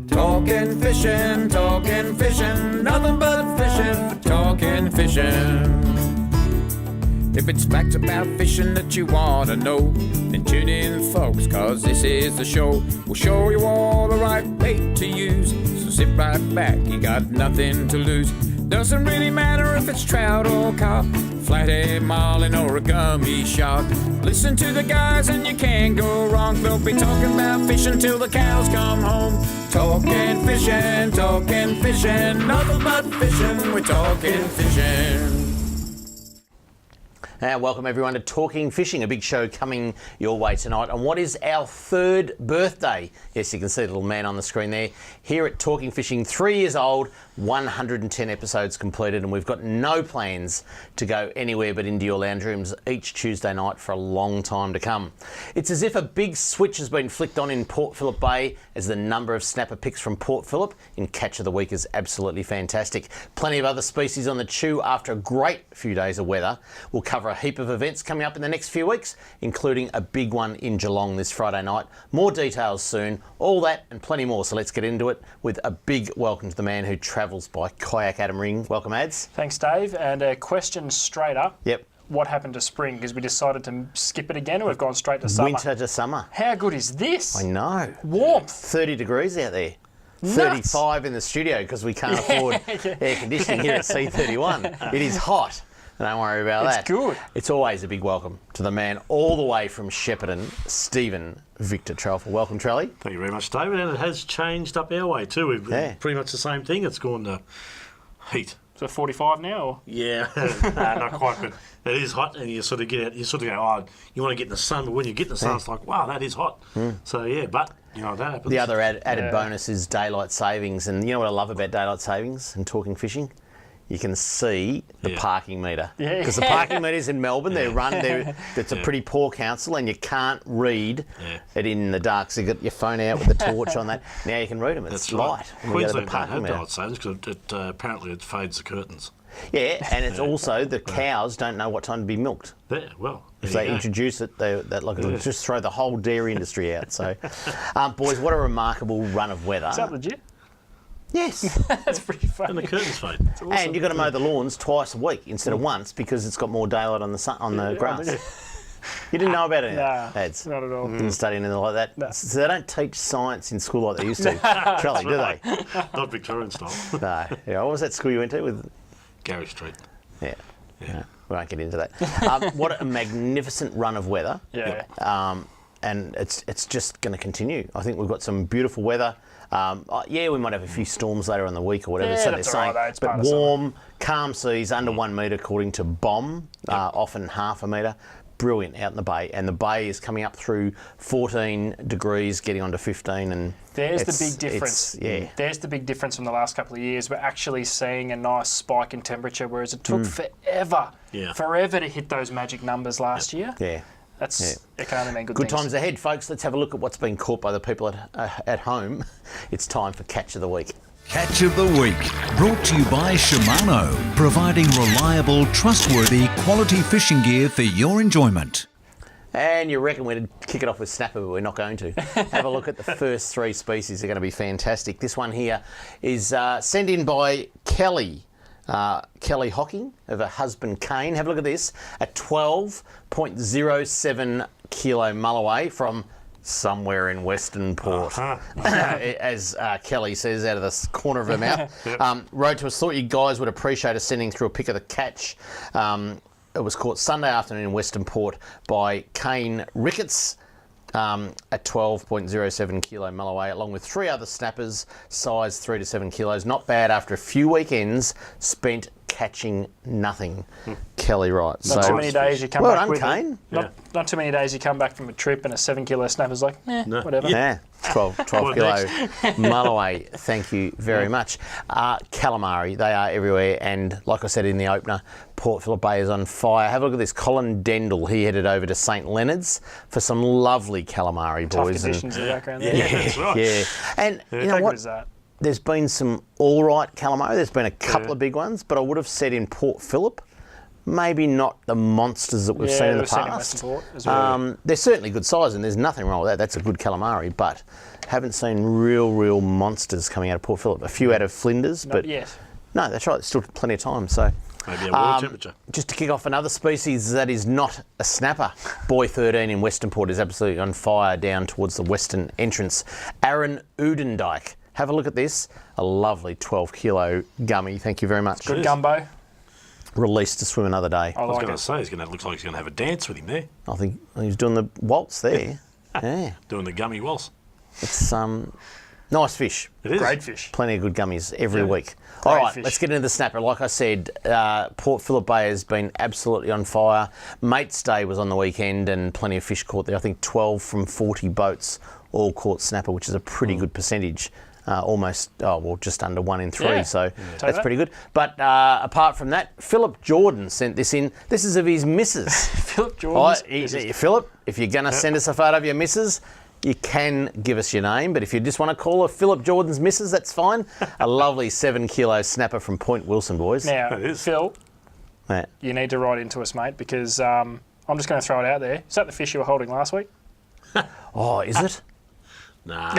Talking fishing, nothing but fishing, talking fishing. If it's facts about fishing that you want to know, then tune in, folks, cause this is the show. We'll show you all the right bait to use, so sit right back, you got nothing to lose. Doesn't really matter if it's trout or carp, flathead, marlin or a gummy shark. Listen to the guys and you can't go wrong. They'll be talking about fishing till the cows come home. Talking fishing, nothing but fishing, we're talking fishing. Welcome everyone to Talking Fishing, a big show coming your way tonight on what is our third birthday. Yes, you can see the little man on the screen there. Here at Talking Fishing, 3 years old, 110 episodes completed, and we've got no plans to go anywhere but into your lounge rooms each Tuesday night for a long time to come. It's as if a big switch has been flicked on in Port Phillip Bay, as the number of snapper picks from Port Phillip in Catch of the Week is absolutely fantastic. Plenty of other species on the chew after a great few days of weather. We'll cover a heap of events coming up in the next few weeks, including a big one in Geelong this Friday night. More details soon, all that and plenty more, so let's get into it with a big welcome to the man who travels by kayak Adam Ring. Welcome, Ads. Thanks, Dave. And a question straight up. Yep. What happened to spring? Because we decided to skip it again, and we've gone straight to summer. Winter to summer. How good is this? I know. Warmth. 30 degrees out there. Nuts. 35 in the studio because we can't afford air conditioning here at C31. It is hot. Don't worry about that. It's good. It's always a big welcome to the man all the way from Shepparton, Stephen Victor Trelfall. Welcome, Trelly. Thank you very much, David. And it has changed up our way too. We've pretty much the same thing. It's gone to heat. So 45 now? Or? Yeah, not quite, but it is hot, and you sort of get out. You sort of go, oh, you want to get in the sun, but when you get in the sun, it's like, wow, that is hot. So yeah, but you know that happens. The other added bonus is daylight savings, and you know what I love about daylight savings and talking fishing? You can see the parking meter. Because the parking meters in Melbourne, it's a pretty poor council, and you can't read it in the dark. So you got your phone out with the torch on that. Now you can read them. It's light. Queensland don't have daylight savings because apparently it fades the curtains. Yeah, and it's also the cows don't know what time to be milked. Yeah, well, if they introduce it, it'll just throw the whole dairy industry out. So, boys, what a remarkable run of weather. Is that legit? Yes. That's pretty funny. And the curtains fade. Awesome. And you've got to mow the lawns twice a week instead of once because it's got more daylight on the grass. You didn't know about it? Nah, Ads? Not at all. Didn't study anything like that? No. So they don't teach science in school like they used to. Trelly, do they? Not Victorian style. No. Yeah, what was that school you went to? With Gary Street. Yeah. No, we won't get into that. What a magnificent run of weather. Yeah. And it's just going to continue. I think we've got some beautiful weather. We might have a few storms later in the week or whatever. So they're saying, right, but warm, calm seas under 1 metre according to BOM, often half a metre. Brilliant out in the bay, and the bay is coming up through 14 degrees, getting on to 15, and there's the big difference. There's the big difference from the last couple of years. We're actually seeing a nice spike in temperature, whereas it took forever to hit those magic numbers last year. Yeah. It can only mean good things. things. Times ahead, folks. Let's have a look at what's been caught by the people at home. It's time for Catch of the Week. Catch of the Week, brought to you by Shimano, providing reliable, trustworthy, quality fishing gear for your enjoyment. And you reckon we'd kick it off with snapper, but we're not going to. Have a look at the first three species. They're going to be fantastic. This one here is sent in by Kelly. Kelly Hocking of her husband Kane. Have a look at this. A 12.07 kilo mulloway from somewhere in Western Port, as Kelly says out of the corner of her mouth. Wrote to us, thought you guys would appreciate us sending through a pic of the catch. It was caught Sunday afternoon in Western Port by Kane Ricketts. A 12.07 kilo mulloway, along with 3 other snappers, size 3 to 7 kilos. Not bad after a few weekends spent catching nothing. Kelly writes. Not too many days you come back with Kane. Not too many days you come back from a trip and a 7 kilo snapper's like, whatever. Yeah, 12 kilo mulloway. Thank you very much. Calamari, they are everywhere, and like I said in the opener, Port Phillip Bay is on fire. Have a look at this. Colin Dendel, he headed over to St Leonard's for some lovely calamari, boys. Tough conditions in the background there. That's right. Yeah, and you know what? There's been some all right calamari. There's been a couple of big ones, but I would have said in Port Phillip, Maybe not the monsters that we've seen in the we've seen in past. Western Port as well. They're certainly good size, and there's nothing wrong with that. That's a good calamari, but haven't seen real monsters coming out of Port Phillip. A few out of Flinders, Not but yet. no, that's right. There's still plenty of time. So Maybe a water temperature. just to kick off another species that is not a snapper. Boy 13 in Western Port is absolutely on fire down towards the western entrance. Aaron Udendijk. Have a look at this. A lovely 12 kilo gummy. Thank you very much. Good gumbo. Released to swim another day. I was going to say, looks like he's going to have a dance with him there, I think he's doing the waltz there. Yeah. doing the gummy waltz. It's nice fish. It is. Great fish. Plenty of good gummies every week. All right, fish. let's get into the snapper. Like I said, Port Phillip Bay has been absolutely on fire. Mates Day was on the weekend and plenty of fish caught there. I think 12 from 40 boats all caught snapper, which is a pretty good percentage. Just under 1 in 3, Yeah. so Take that's that. pretty good. But apart from that, Philip Jordan sent this in. This is of his missus. Philip All Jordan. right, Philip, if you're going to send us a photo of your missus, you can give us your name, but if you just want to call her Philip Jordan's missus, that's fine. A lovely 7 kilo snapper from Point Wilson, boys. Now, It is. Phil, Yeah. you need to write into us, mate, because I'm just going to throw it out there. Is that the fish you were holding last week? Oh, is it? Nah.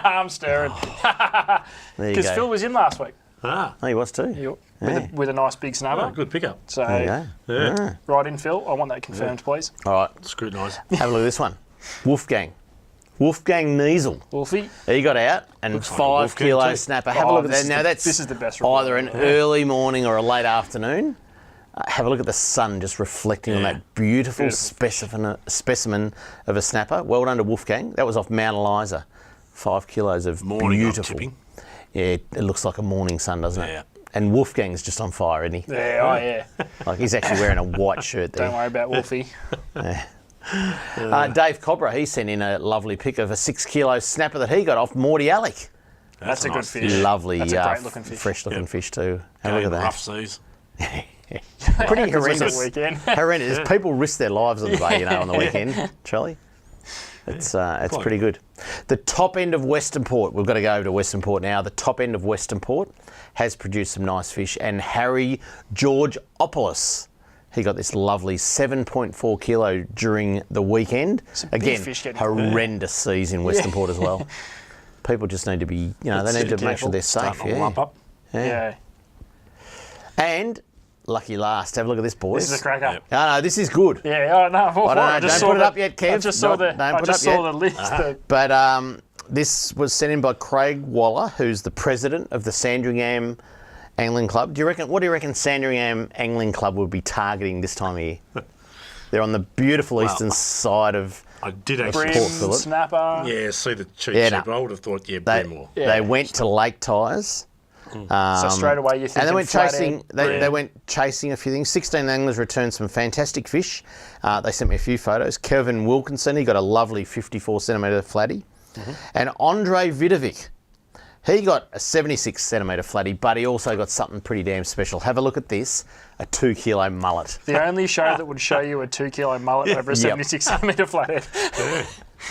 I'm stirring. There you Because go. Phil was in last week Ah, Oh, he was too. with a nice big snapper. good pickup. So, There you go. Yeah. right in, Phil. I want that confirmed, please. All right, Scrutinise. have a look at this one. Wolfgang Niesel. Wolfie. He got out and Looks like a 5 Wolfgang kilo too. snapper. Have a look at this that. is Now the- that's this is the best report. either an early morning or a late afternoon. Have a look at the sun just reflecting on that beautiful specimen of a snapper. Well done to Wolfgang. That was off Mount Eliza. 5 kilos of Morning, I'm beautiful. tipping. Yeah, it looks like a morning sun, doesn't it? Yeah. And Wolfgang's just on fire, isn't he? Yeah, oh yeah. Like he's actually wearing a white shirt there. Don't worry about Wolfie. Dave Cobra, he sent in a lovely pic of a 6 kilo snapper that he got off Morty Alec. That's a good nice fish. Lovely, That's a great looking fish. fresh looking Yep. fish too. Have a look Game at rough that. seas. Pretty It was a horrendous. weekend. Horrendous. People risk their lives on the bay, on the weekend, Charlie. It's Quite pretty good. The top end of Western Port, we've got to go over to Western Port now. The top end of Western Port has produced some nice fish, and Harry Georgopoulos, he got this lovely 7.4 kilo during the weekend. Some big Again, fish getting caught. horrendous seas in Western Port as well. People just need to be, they need to make sure they're safe. Starting to lump up. Yeah. And lucky last, have a look at this, boys. This is a cracker. Yep. No, this is good. Yeah, oh, no. I don't know, don't put it up yet, Kev. I just saw Don't put it up the yet. list. But this was sent in by Craig Waller, who's the president of the Sandringham Angling Club. What do you reckon Sandringham Angling Club would be targeting this time of year? They're on the beautiful eastern side of I did actually. Brim, Port Phillip. snapper. Yeah, see the cheap Yeah, sheep. no. I would have thought, they, Brim. they went to Lake Tyres. So straight away you think And they went chasing. They Brim. went chasing a few things. 16 anglers returned some fantastic fish. They sent me a few photos. Kevin Wilkinson, he got a lovely 54 centimetre flatty, and Andre Vidovic, he got a 76 centimetre flatty, but he also got something pretty damn special. Have a look at this: a 2 kilo mullet. The only show that would show you a 2 kilo mullet over a 76 centimetre flathead.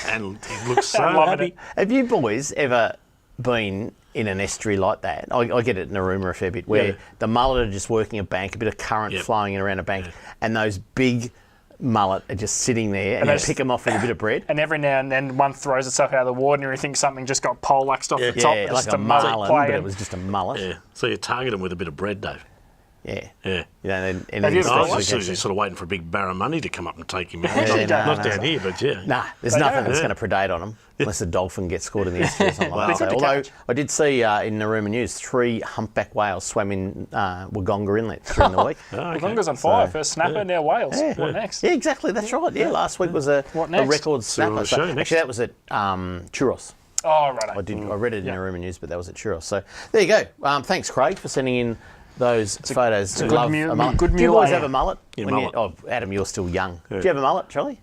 And he looks so I'm loving happy. it. Have you boys ever been in an estuary like that? I get it in Narooma a fair bit, where Yeah. the mullet are just working a bank, a bit of current Yep. flowing in around a bank, and those big mullet are just sitting there, and you those- pick them off with a bit of bread. And every now and then one throws itself out of the water and you think something just got poleaxed off the top. Yeah, It's like just a mullet marlin, but it playing. was just a mullet. Yeah. So you target him with a bit of bread, Dave. Yeah. Yeah. You know, and Have you then ever I got was one? just sort of waiting for a big barramundi to come up and take him out. Yeah, not no, down here, but yeah. Nah, there's They nothing don't. that's going to predate on them unless a dolphin gets caught in the estuary or something like They're that. good to Although catch. I did see in Narooma News 3 humpback whales swam in Wagga Inlet during the week. Oh, okay. Wagga's on fire. First snapper, now whales. What next? Yeah, exactly. That's right. Yeah, last week was a What next? record snapper. we'll show you next. Actually, that was at Churros. Oh, right. I read it in Narooma News, but that was at Churros. So there you go. Thanks, Craig, for sending in those photos. it's a Love good a mullet. good Do you mule, boys eh? have a mullet? Yeah, When mullet. Adam, you're still young. Do you have a mullet, Charlie?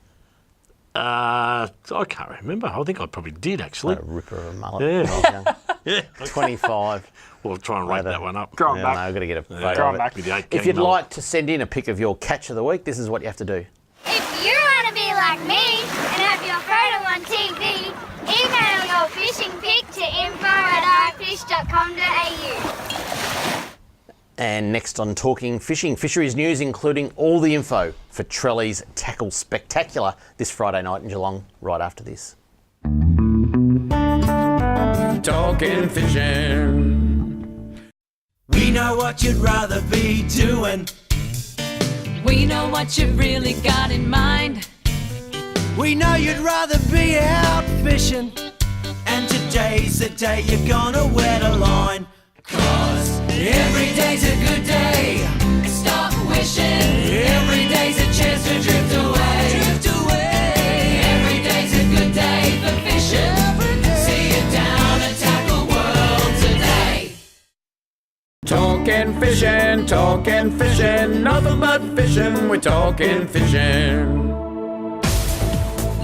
I can't remember. I think I probably did, actually. A ripper of a mullet. Yeah. when I was young. Yeah. 25. We'll try and rate that one up. Grow 'em Yeah, back. no, I've got to get a Grow photo 'em of it. back. With the 8 If gang you'd mullet. like to send in a pic of your catch of the week, this is what you have to do. If you want to be like me and have your photo on TV, email your fishing pic to info@ifish.com.au. And next on Talking Fishing, fisheries news, including all the info for Trelly's Tackle Spectacular this Friday night in Geelong, right after this. Talking fishing. We know what you'd rather be doing. We know what you've really got in mind. We know you'd rather be out fishing. And today's the day you're gonna wet a line. 'Cause every day's a good day. Stop wishing. Every day's a chance to drift away. Drift away. Every day's a good day for fishing. See you down at Tackle World today. Talking fishing, nothing but fishing. We're talking fishing.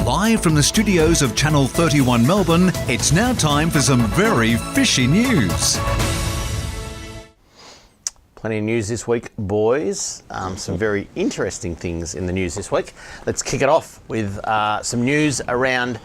Live from the studios of Channel 31 Melbourne, it's now time for some very fishy news. Plenty of news this week, boys. Some very interesting things in the news this week. Let's kick it off with some news around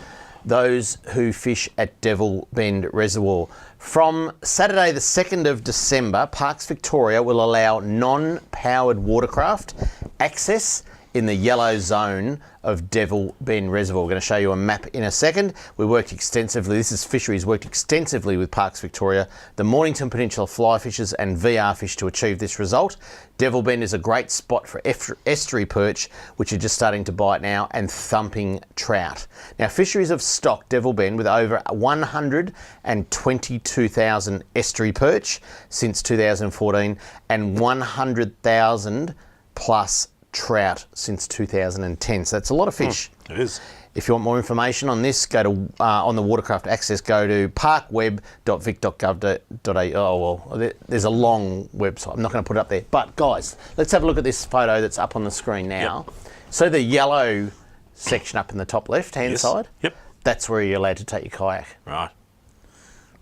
those who fish at Devil Bend Reservoir. From Saturday the 2nd of December, Parks Victoria will allow non-powered watercraft access in the yellow zone of Devil Bend Reservoir. We're going to show you a map in a second. We worked extensively, this is Fisheries, worked extensively with Parks Victoria, the Mornington Peninsula fly fishers and VR fish to achieve this result. Devil Bend is a great spot for estuary perch, which are just starting to bite now, and thumping trout. Now, Fisheries have stocked Devil Bend with over 122,000 estuary perch since 2014 and 100,000 plus trout since 2010. So that's a lot of fish. It is. If you want more information on this, go to on the watercraft access, go to parkweb.vic.gov.au. Oh, well, there's a long website. I'm not going to put it up there. But guys, let's have a look at this photo that's up on the screen now. Yep. So the yellow section up in the top left-hand side, Yep. that's where you're allowed to take your kayak. Right.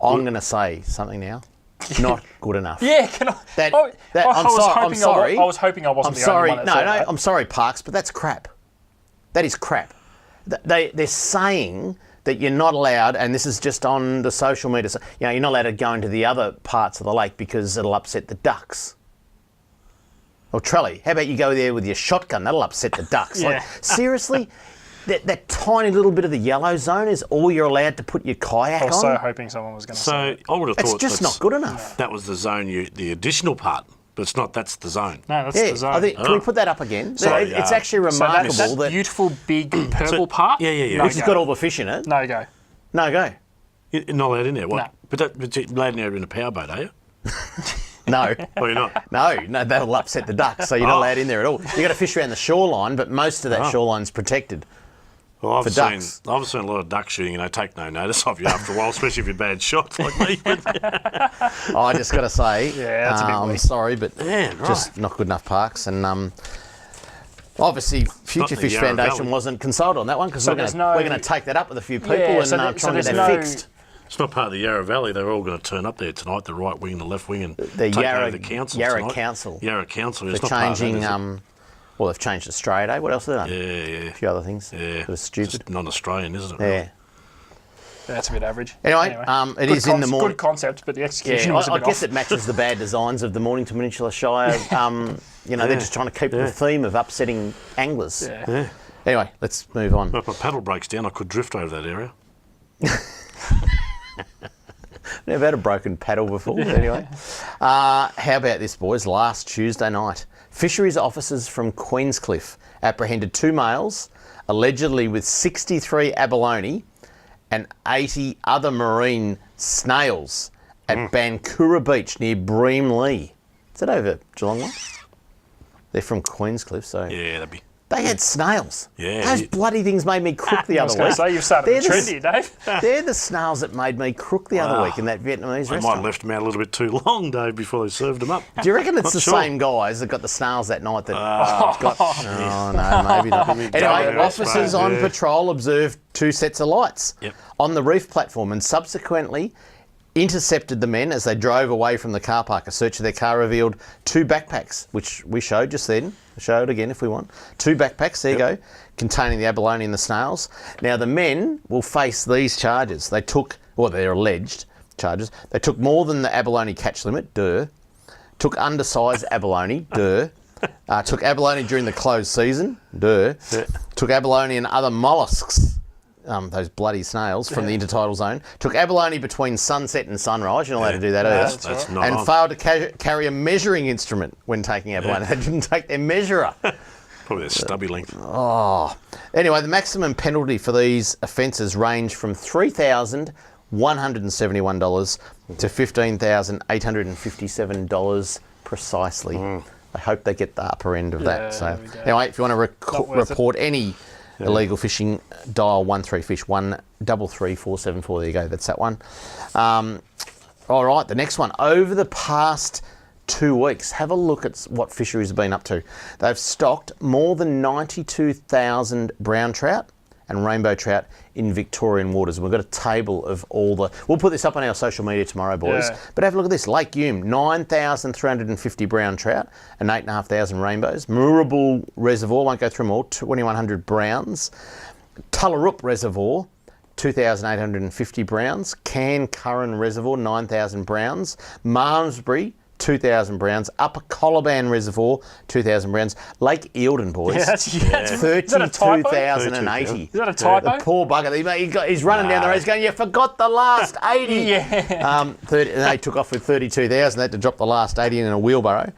I'm going to say something now. Not good enough. Yeah, can I? I'm sorry. I was hoping I wasn't the only one that said that. I'm sorry, Parks, but that's crap. That is crap. They're saying that you're not allowed, and this is just on the social media, you're not allowed to go into the other parts of the lake because it'll upset the ducks. Well, Trelly, how about you go there with your shotgun? That'll upset the ducks. Yeah. Like, seriously? That tiny little bit of the yellow zone is all you're allowed to put your kayak on? I was so hoping someone was going to say So that. I would have It's thought just not good enough. that was the zone, the additional part, but it's not. That's the zone. No, that's the zone. I think, can we put that up again? Sorry, It's actually So remarkable that beautiful big purple part? Yeah. No which has go. got all the fish in it. No go. No go. You're not allowed in there. What? No. But you're allowed in there in a powerboat, are you? No. Or you're not? No, that'll upset the ducks, so you're not allowed in there at all. You've got to fish around the shoreline, but most of that shoreline's protected. Well, For ducks. I've seen a lot of duck shooting, and they take no notice of you after a while, especially if you're bad shot like me. I just got to say, Yeah, that's a bit I'm weak. sorry, but Man, right. just not good enough, Parks. And obviously, Future the Fish Yarra Foundation Valley. wasn't consulted on that one because So we're there's going no- to take that up with a few people Yeah, and so try there- so and get there's that no- fixed. It's not part of the Yarra Valley. They're all going to turn up there tonight, the right wing, the left wing, and The take Yarra- over the council Yarra tonight. Council. Yarra Council. It's They're not part of that, changing, is it? well, they've changed Australia Day. What else have they done? Yeah. A few other things. Yeah. That was stupid. Just non-Australian, isn't it? Yeah. really? That's a bit average. Anyway, it is in the morning. Good concept, but the execution Yeah, was a I bit guess off. it matches the bad designs of the Mornington Peninsula Shire. They're just trying to keep the theme of upsetting anglers. Yeah. Anyway, let's move on. Well, if my paddle breaks down, I could drift over that area. Never had a broken paddle before. Anyway, how about this, boys? Last Tuesday night, fisheries officers from Queenscliff apprehended 2 males, allegedly with 63 abalone and 80 other marine snails at Bankura Beach near Breamley. Is that over Geelong way? They're from Queenscliff, so Yeah, that'd be. they had snails. Yeah. Those bloody things made me crook the I other was going week. to say, you've started They're the trend here, Dave. They're the snails that made me crook the other week in that Vietnamese They might have restaurant. left them out a little bit too long, Dave, before they served them up. Do you reckon it's Not the sure. same guys that got the snails that night that got... Oh, no, maybe not. Anyway, Yeah, officers on patrol observed 2 sets of lights Yep. on the reef platform and subsequently intercepted the men as they drove away from the car park. A search of their car revealed 2 backpacks, which we showed just then. Show it again if we want. 2 backpacks, there you go, containing the abalone and the snails. Now, the men will face these charges. They're alleged charges. They took more than the abalone catch limit, Took undersized abalone, took abalone during the closed season, Took abalone and other molluscs, those bloody snails, from the intertidal zone. Took abalone between sunset and sunrise. You're not allowed to do that either. That's not and on. failed to carry a measuring instrument when taking abalone. They didn't take their measurer. Probably a stubby length. Anyway, the maximum penalty for these offences range from $3,171 to $15,857 precisely. I hope they get the upper end of that. So anyway, if you want to report any illegal fishing, dial 13fish 133474. There you go. That's that one. All right, the next one. Over the past 2 weeks, have a look at what fisheries have been up to. They've stocked more than 92,000 brown trout and rainbow trout in Victorian waters. We've got a table of all the... We'll put this up on our social media tomorrow, boys. Yeah. But have a look at this. Lake Hume, 9,350 brown trout and 8,500 rainbows. Moorabool Reservoir, won't go through them all, 2,100 browns. Tullaroop Reservoir, 2,850 browns. Curran Reservoir, 9,000 browns. Malmesbury, 2,000 browns. Upper Colaban Reservoir, 2,000 browns. Lake Eildon, boys. Yeah, that's 32,080. Is that a typo? The poor bugger. He's running down the road. He's going, you forgot the last 80. Yeah. 30, and they took off with 32,000. They had to drop the last 80 in a wheelbarrow.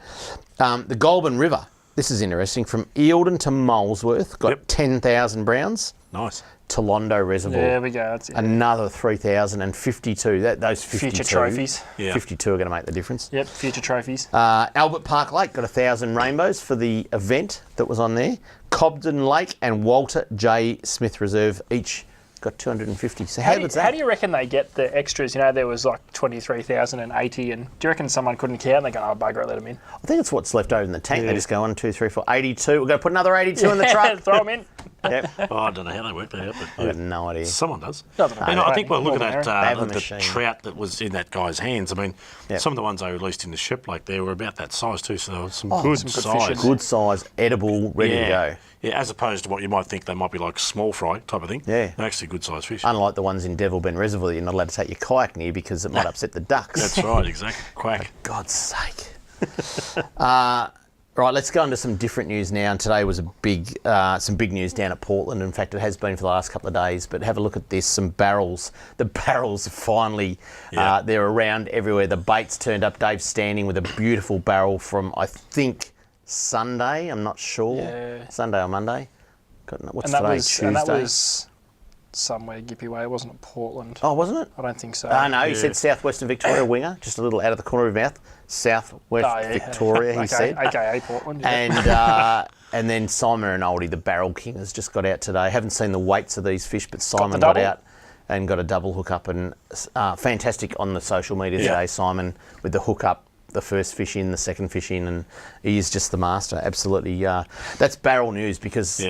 The Goulburn River. This is interesting. From Eildon to Molesworth, got 10,000 browns. Nice. Tolondo Reservoir. There we go. That's it. Another 3,052. Those 52. Future trophies. Yeah. 52 are going to make the difference. Yep, future trophies. Albert Park Lake got 1,000 rainbows for the event that was on there. Cobden Lake and Walter J. Smith Reserve each got 250. So how How do you reckon they get the extras? You know, there was like 23,080, and do you reckon someone couldn't count and they go, oh, bugger it, let them in? I think it's what's left over in the tank. They just go 1, 2, 3, 4, 82. We're going to put another 82 in the truck. Throw them in. Yep. Oh, I don't know how they work that out, but I have no idea. someone does. Doesn't And matter. I think, well, look More at the that, They have a the machine. trout that was in that guy's hands. I mean, some of the ones they released in the ship, like they were about that size too, so there was some good some good size. fishing. Good size, edible, ready to go. Yeah, as opposed to what you might think they might be like small fry type of thing. Yeah. They're actually good size fish. Unlike the ones in Devil Bend Reservoir that you're not allowed to take your kayak near because it might upset the ducks. That's right, exactly. Quack. God's sake. Right, let's go into some different news now. And today was some big news down at Portland. In fact, it has been for the last couple of days. But have a look at this, some barrels. The barrels are finally, they're around everywhere. The bait's turned up. Dave's standing with a beautiful barrel from, I think, Sunday. I'm not sure. Yeah. Sunday or Monday. What's And that today? was, Tuesday? and that was somewhere Gippy Way. It wasn't Portland. Oh, wasn't it? I don't think so. No, he said southwestern Victoria winger, just a little out of the corner of his mouth. Southwest Victoria, he said. AKA Portland. Yeah. And then Simon and Oldie, the barrel king, has just got out today. Haven't seen the weights of these fish, but Simon got out and got a double hook up, and fantastic on the social media today, Simon, with the hook up, the first fish in, the second fish in, and he is just the master. Absolutely. That's barrel news because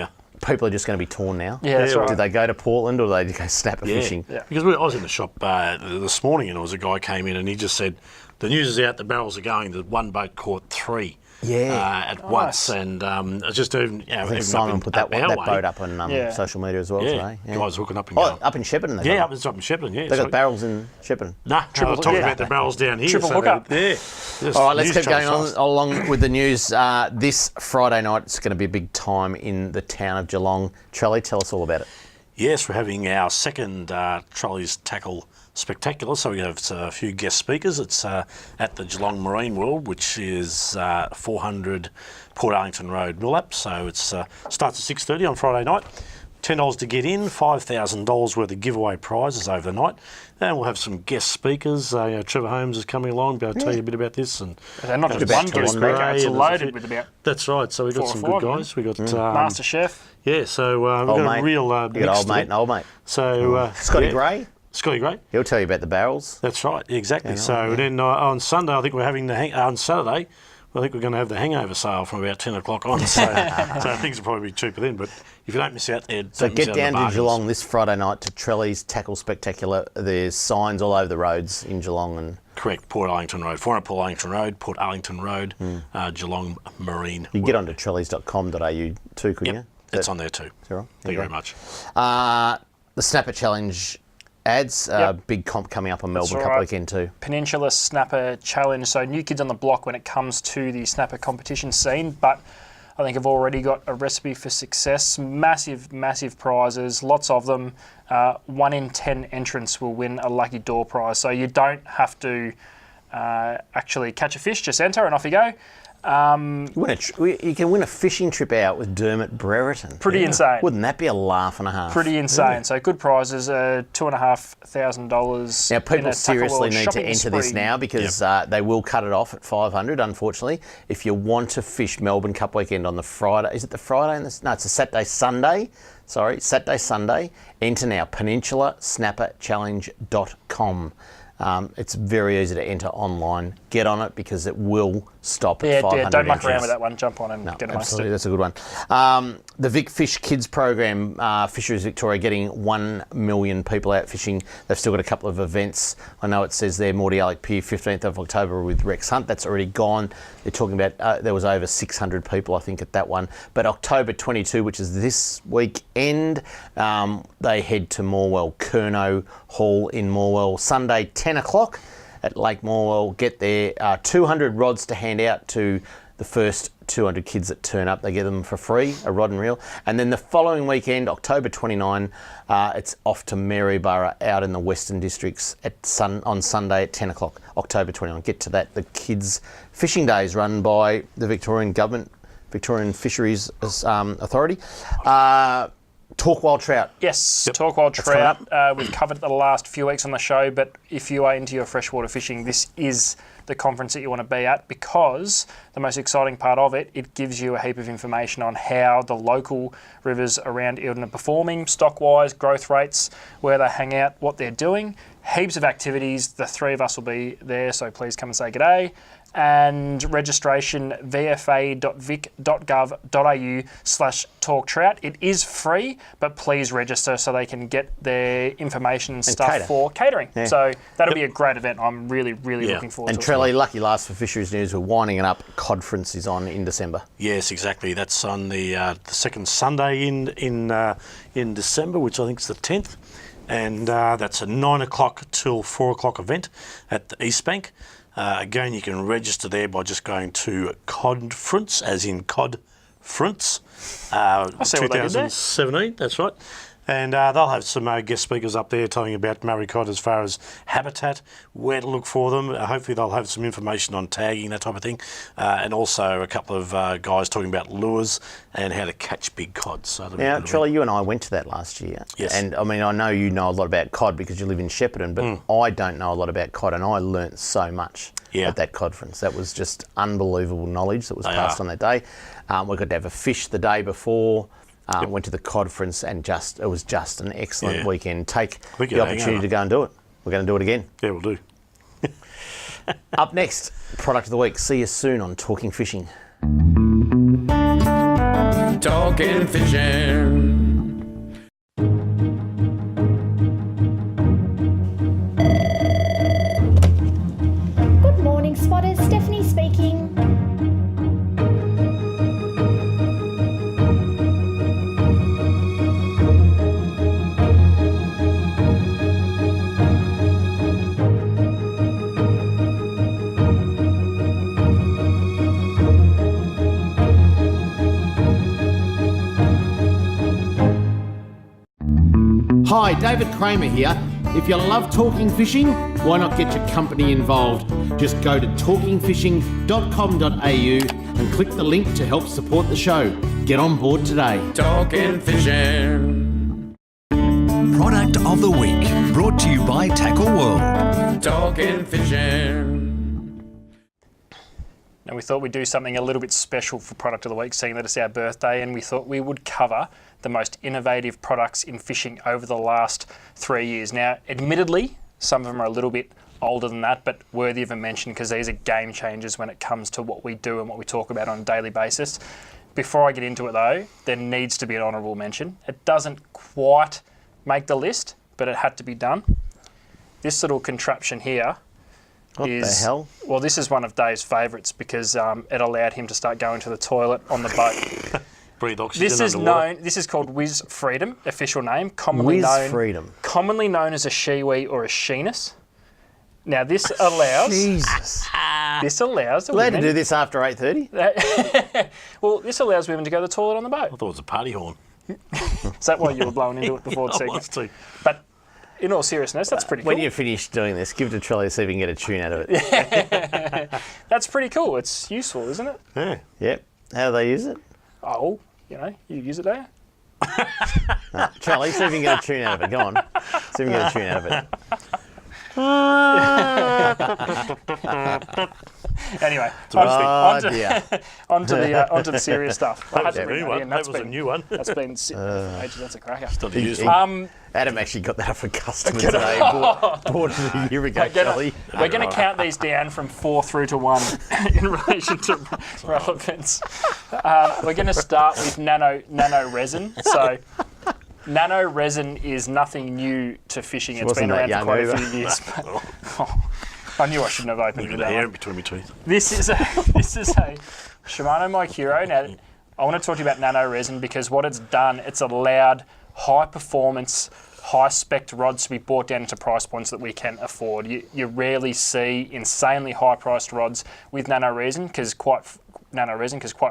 people are just going to be torn now. Yeah, that's right. Do they go to Portland or do they go snapper fishing? Yeah. Because I was in the shop this morning and there was a guy came in and he just said, the news is out, the barrels are going, the one boat caught 3 at once. And it's just even, I think Simon put that boat up on social media as well today. Yeah. Guys hooking up in up in Shepparton. up in Shepparton, yeah. They got barrels in Shepparton. No, I was talking about the barrels down here. Triple hookup. All right, let's keep going along with the news. This Friday night, it's going to be a big time in the town of Geelong. Trelly, tell us all about it. Yes, we're having our second Trolleys Tackle Spectacular, so we have a few guest speakers. It's at the Geelong Marine World, which is 400 Port Arlington Road, Millap. So it starts at 6:30 on Friday night. $10 to get in, $5,000 worth of giveaway prizes over the night. And we'll have some guest speakers. Trevor Holmes is coming along, be able to tell you a bit about this. And not just one guest speaker, it's loaded with about... That's right, so we've got some good guys. We've got... Master Chef. Yeah, so we've got a real you got old mate and old mate. So Scotty Gray. Scotty Gray. He'll tell you about the barrels. That's right, exactly. Then on Sunday, I think we're having on Saturday, I think we're going to have the hangover sale from about 10 o'clock on. So things will probably be cheaper then. But if you don't miss out there, so get down to Geelong this Friday night to Trelly's Tackle Spectacular. There's signs all over the roads in Geelong. And correct, Port Arlington Road, 400 Port Arlington Road, Port Arlington Road, Geelong Marine. You can get onto trelleys.com.au too, couldn't you? It's on there too. Right. Thank you very much. The Snapper Challenge ads. Big comp coming up on Melbourne Cup weekend too. Peninsula Snapper Challenge. So new kids on the block when it comes to the snapper competition scene, but I think I've already got a recipe for success. Massive, massive prizes, lots of them. 1 in 10 entrants will win a lucky door prize. So you don't have to actually catch a fish, just enter and off you go. You can win a fishing trip out with Dermot Brereton. Pretty insane. Wouldn't that be a laugh and a half? Pretty insane. Yeah. So good prizes, $2,500. Now people seriously need to enter this now because they will cut it off at 500. Unfortunately, if you want to fish Melbourne Cup weekend on the Friday, is it the Friday? No, it's a Saturday, Sunday. Sorry, Saturday, Sunday. Enter now. PeninsulaSnapperChallenge.com. It's very easy to enter online. Get on it because it will stop at 500 don't muck entries. around with that one. Jump on and get amongst absolutely, it. That's a good one. The Vic Fish Kids program, Fisheries Victoria, getting 1 million people out fishing. They've still got a couple of events. I know it says there, Morty Alec Pier, 15th of October with Rex Hunt. That's already gone. They're talking about, there was over 600 people, I think, at that one. But October 22, which is this weekend, they head to Morwell, Kerno Hall in Morwell, Sunday, 10 o'clock at Lake Morwell. Get there. 200 rods to hand out to the first 200 kids that turn up. They get them for free, a rod and reel. And then the following weekend, October 29, it's off to Maryborough out in the Western Districts on Sunday at 10 o'clock, October 29. Get to that. The Kids Fishing Days run by the Victorian Government, Victorian Fisheries Authority. Talk Wild Trout. Yes, Talk Wild Trout. We've covered it the last few weeks on the show, but if you are into your freshwater fishing, this is the conference that you want to be at because the most exciting part of it, it gives you a heap of information on how the local rivers around Eildon are performing, stock-wise, growth rates, where they hang out, what they're doing. Heaps of activities. The three of us will be there, so please come and say g'day. And registration vfa.vic.gov.au/talktrout. It is free, but please register so they can get their information and stuff for catering. Yeah. So that'll be a great event. I'm really, really looking forward to it. And Trelly, lucky last for Fisheries News, we're winding it up. Cod Forum is on in December. Yes, exactly. That's on the second Sunday in December, which I think is the 10th. And that's a 9 o'clock till 4 o'clock event at the East Bank. Again, you can register there by just going to Cod Forum, as in Cod Forum, 2017. That's right. And they'll have some guest speakers up there telling you about Murray cod as far as habitat, where to look for them. Hopefully they'll have some information on tagging, that type of thing. And also a couple of guys talking about lures and how to catch big cod. So now, Trelly, you and I went to that last year. Yes. And I mean, I know you know a lot about cod because you live in Shepparton, but I don't know a lot about cod, and I learnt so much at that Cod Forum. That was just unbelievable knowledge that was passed on that day. We got to have a fish the day before. Went to the Cod Forum and it was just an excellent weekend. Take the opportunity to go and do it. We're going to do it again. Yeah, we'll do. Up next, product of the week. See you soon on Talking Fishing. Talking Fishing. Good morning, spotters. Stephanie speaking. Hi, David Kramer here. If you love talking fishing, why not get your company involved? Just go to talkingfishing.com.au and click the link to help support the show. Get on board today. Talking Fishing. Product of the week, brought to you by Tackle World. Talking Fishing. Now we thought we'd do something a little bit special for Product of the Week, seeing that it's our birthday, and we thought we would cover the most innovative products in fishing over the last 3 years. Now, admittedly, some of them are a little bit older than that, but worthy of a mention because these are game changers when it comes to what we do and what we talk about on a daily basis. Before I get into it though, there needs to be an honourable mention. It doesn't quite make the list, but it had to be done. This little contraption here What the hell? Well, this is one of Dave's favourites because it allowed him to start going to the toilet on the boat. Breathe oxygen This is underwater. known. This is called Whiz Freedom, official name, commonly known as a Shiwi or a Sheenus. Now this allows. Jesus. This allows the Allowed to women. do this after 8:30? Well, this allows women to go to the toilet on the boat. I thought it was a party horn. Is that why you were blowing into it before the I segment? was too. But in all seriousness, that's pretty cool. When you finish doing this, give it to Charlie so we can get a tune out of it. That's pretty cool. It's useful, isn't it? Yeah. Yep. How do they use it? Oh, you use it there. Charlie, see if you can get a tune out of it. Go on. See if you can get a tune out of it. Anyway, Oh, dear. onto the serious stuff. I had to That was a bring new that one. in. That was a new one. That's been ages. That's a cracker. Still to use one. Adam actually got that off a customer today. Bought it a year ago, Charlie. We're going to count these down from 4 through to 1 in relation to relevance. We're going to start with nano resin. So, nano resin is nothing new to fishing. It's been around for quite a few years. I knew I shouldn't have opened Look with at the that hair one. in between my teeth. This is a Shimano Mike Hero. Now, I want to talk to you about nano resin because what it's done, it's allowed high performance, high spec rods to be brought down to price points that we can afford. You rarely see insanely high priced rods with nano resin because quite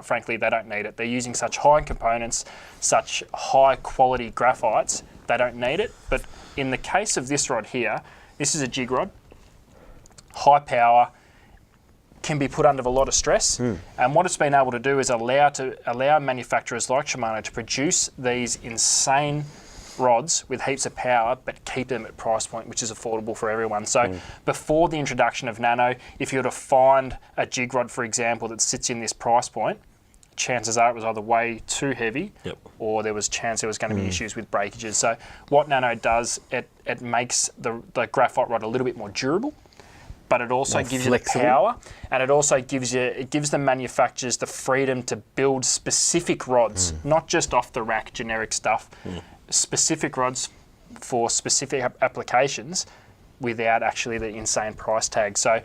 frankly they don't need it. They're using such high components, such high quality graphites, they don't need it. But in the case of this rod here, this is a jig rod. High power, can be put under a lot of stress, and what it's been able to do is allow manufacturers like Shimano to produce these insane rods with heaps of power, but keep them at price point which is affordable for everyone. So before the introduction of nano, if you were to find a jig rod, for example, that sits in this price point, chances are it was either way too heavy, or there was chance there was going to be issues with breakages. So what nano does, it makes the graphite rod a little bit more durable, but it also gives you the power, and it also gives the manufacturers the freedom to build specific rods, not just off the rack generic stuff, specific rods for specific applications without actually the insane price tag. So